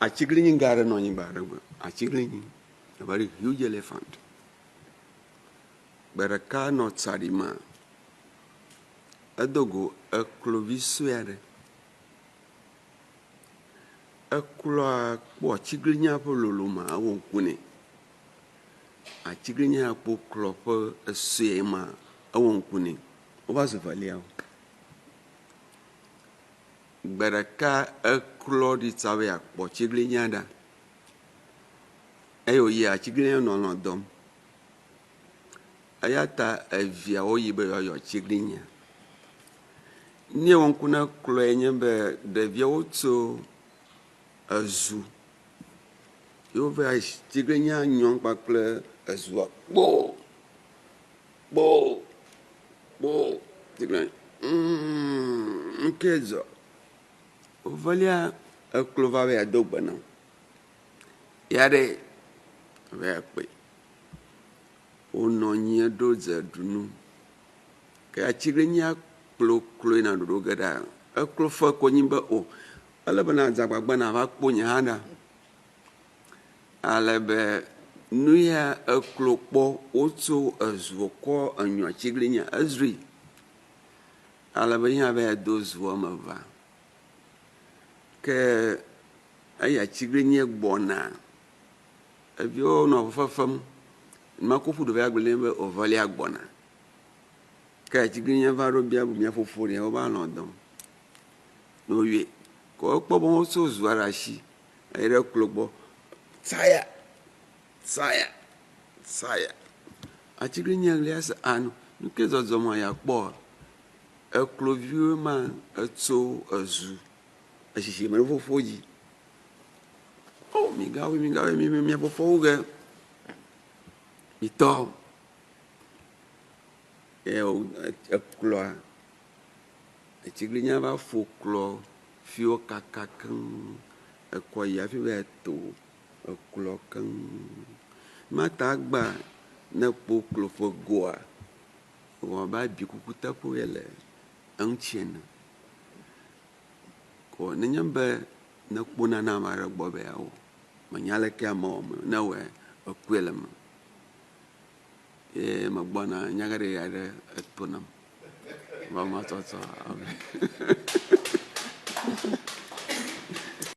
Achigling gara no nyibara. Achigling a very huge elephant. But a car not sadima. A dogo a clovissuere. A cloa chigrinya poluluma a won't kune. A chigrinya po clopo a sema a won't kune. Was a value. But a car a clod away a chigrinyada. Ayo ya chigrinya no dom. Ayata via oyibe yo chigrinya. Ni wonkuna kloenye be de via oto azu. Yo ve chigrinya nyon pa kle azu. Bo. Chigrinya. Kezo. Ovalia a clova ve adobana. Yade ve pe. Ononye doze dunu. Ka chigrinya klo na do gada. A klo fa ko nyimba o. Ala bana zagbagba na va kponya handa. Ala be nuya a klo po oto azwoko anyo chigrinya azri. Ala be ya be dozo ma va. Ke aya chigrinya gbona. Ebio no fafam. Makofu do vagulembe ovali agbona. Ka chigrinya varo bia bu mia fofori e oba london. No ye. Ko pobo so zuarashi. Ere klogbo. Saya. A chigrinya gliasa anu. Nuke zozo ya kpo. E kloviu man etso azu. A shishi me fofoji. Oh, mi gawe mi fofoge. Ito e cloa e chigrinya va fo clo fio kakakan e koya fi beto e clo kan mata gba na po clo fo goa o ba bi kukuta po ele anchien ko nyamba na kpona na mara gbobe yawo manyale ka mo na we akwelama magbana nyagare yare etunam. Vamos a